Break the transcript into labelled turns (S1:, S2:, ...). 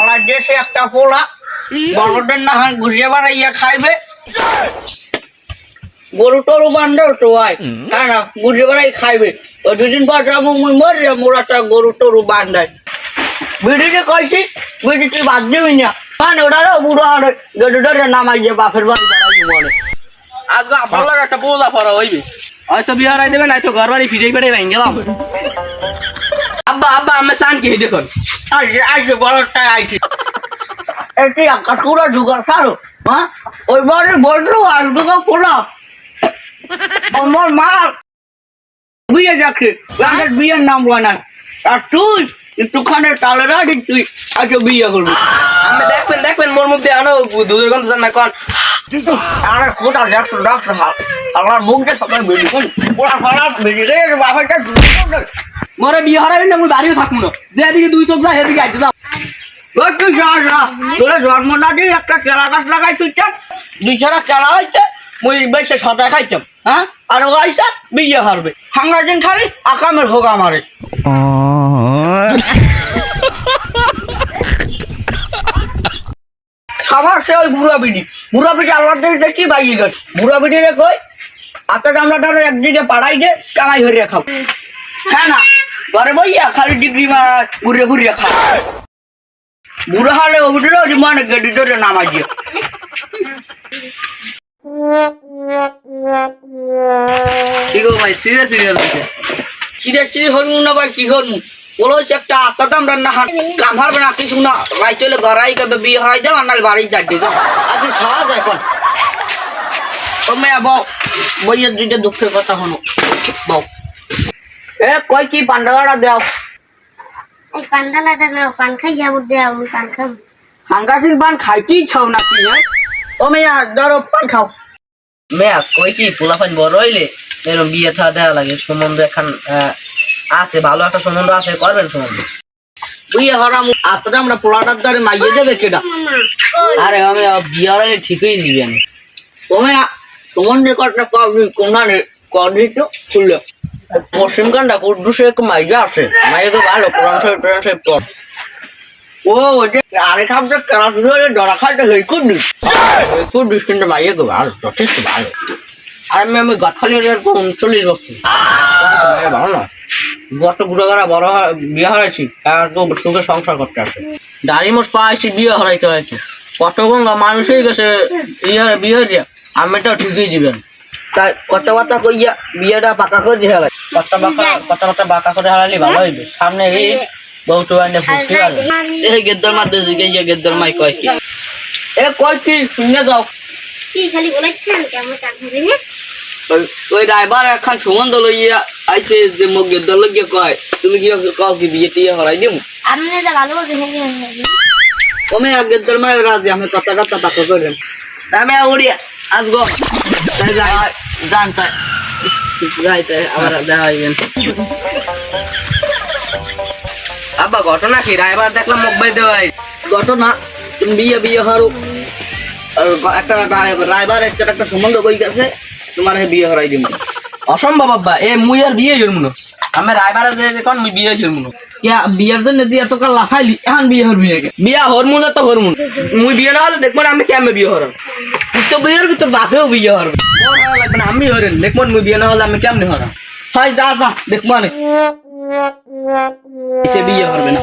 S1: আমার দেশে একটা পোলা বড়দের না হান ঘুরিয়ে বাড়াইয়া খাইবে গরু টরু বান্ধব তো ভাই হ্যাঁ না ঘুরিয়ে বাড়াই খাইবে ওই দুদিন পর যাবো মুই মরে মোরাটা গরু টরু বান্ধায় বিড়িতে কইছি বিড়ি তুই বাদ দিবি না মানে ওটারও বুড়ো আর গরুটারে নামাই যে বাপের বাড়ি বাড়াই মনে
S2: আজকে আপনার একটা বোঝা পড়া হইবে হয়তো বিহার আই দেবেন হয়তো ঘর বাড়ি ফিরে পেটে ভেঙে গেলাম আব্বা আব্বা আমি সান কি দেখুন
S1: আইসে বড়টাই আইসি এটি একটা পুরো ঢুকার সারো হ্যাঁ ওই বাড়ির বড় আর ঢুকা পোলা আমার মা বিয়ে যাচ্ছে বিয়ের নাম বানায় আর তুই একটুখানে তালে রাখি তুই আজকে বিয়ে করবি
S2: আমি দেখবেন দেখবেন মোর মুখ দিয়ে আনো দুধের গন্ধ জান না কন
S1: আরে কোটা দেখছো দেখছো আমার মুখ দিয়ে সবাই বেরিয়ে ওরা ফলা বেরিয়ে রে বাবাটা
S2: মোরে বিয়ে হারাবেন না আমি বাড়িও থাকবো না যেদিকে দুই চোখ যায় সেদিকে আইতে যাও
S1: তুই যা যা তোরা জন্ম না দিয়ে একটা কেলা গাছ লাগাই তুই দুই ছাড়া কেলা হয়েছে মুই বেশি সাঁতার খাইতাম হ্যাঁ আর ও আইসা বিয়ে হারবে হাঙ্গা দিন খালি আকামের হোক আমারে সবার সে ওই বুড়া বিড়ি আল্লাহ দেখি বাইয়ে গেছে বুড়া বিড়ি রে কই আতা চামড়াটারে একদিকে পাড়াই দে কামাই হরিয়া খাও হ্যাঁ না ঘরে বইয়া খালি ডিগ্রি মারা ঘুরে ঘুরিয়া খাও বুড়া হলে ওগুলো মানে গেডি ধরে নামাই দিয়ে
S2: কি গো ভাই সিরিয়াস সিরিয়াল
S1: চিড়ে হরমু না ভাই কি হরমু বলো একটা আত্মা দাম রান্না হান কাম হারবে না কিছু না রাই চলে ঘরাই কবে বিয়ে হরাই যাও আর নাহলে বাড়ি যাই যাও আজকে খাওয়া যায় এখন তুমি বউ বইয়ের দুইটা দুঃখের কথা হনো বউ এ কই কি পান্ডালাটা দাও
S3: এই পান্ডালাটা না পান খাই যাবো দেও আমি পান খাম
S1: হাঙ্গাসিন পান খাইতেই ছাও নাকি হ্যাঁ ও মেয়া ধরো পান খাও
S2: মেয়া কই কি পোলাপান বড় হইলে এরকম বিয়ে থা দেওয়া লাগে সম্বন্ধ এখন আছে ভালো একটা সম্বন্ধ আছে করবেন সম্বন্ধ
S1: বিয়ে হরাম আত্মা আমরা পোলাটার দ্বারে মাইয়ে দেবে কেটা
S2: আরে আমি বিয়ে হরালে ঠিকই দিবেন
S1: তুমি তোমার যে কটা কবি কোনখানে কবি তো খুললে
S2: পশ্চিম গানটা কুদ্দুসে একটু মাইজা আছে মাইজা ভালো কোরআন শরীফ পড়
S1: ও ওই যে আরেক হাফটা কেনা শুরু হলে জড়া খালটা হয়ে কুদ্দুস
S2: কিন্তু মাইয়া গো ভালো যথেষ্ট ভালো আর আমি গতখালি 39 বছর ভালো না গত বুড়ো গাড়া বড় বিয়ে হারাইছি আর তো সুখে সংসার করতে আসে দাড়ি মোট পাইছি বিয়ে হারাইতে হয়েছে কত গঙ্গা মানুষ হয়ে গেছে বিয়ে দিয়া আমি তো ঠিকই যাবেন
S1: তাই কথাবার্তা কইয়া বিয়েটা পাকা করে দিয়ে হালাই
S2: কথা বাঁকা করে হারালি ভালো হইবে সামনে এই বউ তো আনে ফুটতে পারবে
S1: এই গেদ্দার মাঝে জিগে গিয়ে গেদ্দার মাই কয় কি এ কয় কি শুনে যাও
S3: কি খালি বলাইছেন কেমন কান ধরে নে
S1: ওই ড্রাইভার এখন সুমন্ত লইয়া আইছে যে মোক গেদ্দার লইয়া কয় তুমি কি কও কি বিয়ে টিয়ে হরাই দিমু
S3: আপনি যা ভালো বলতে হেগে
S1: ওমে গেদ্দার মাই রাজি আমি কথা পাকা করেন আমি উড়ি আসবো জানতাই যাইতে আবার দেখা হইবেন
S2: আব্বা ঘটনা কি ড্রাইভার দেখলাম মোবাইল দেওয়াই
S1: ঘটনা তুমি বিয়ে হারো একটা ড্রাইভার একটা সম্বন্ধ বই গেছে তোমার বিয়ে হারাই দিব
S2: অসম্ভব আব্বা এ মুই আর বিয়ে হইব না আমি ড্রাইভার যে কোন মুই বিয়ে হইব না
S1: ইয়া বিয়ের জন্য দিয়ে এত কাল লাফাইলি এখন বিয়ে হরবি নাকি
S2: বিয়া হরমু না তো হরমু মুই বিয়ে না হলে দেখবো না আমি কেমনে বিয়ে হরাম
S1: তো বিয়ের ভিতর বাপেও বিয়ে হরবে
S2: মোর হরা লাগবে না আমি হরেন দেখবো মুই বিয়ে না হলে আমি কেমনে হরাম
S1: হয় যা দেখবো না সে বিয়ে হরবে না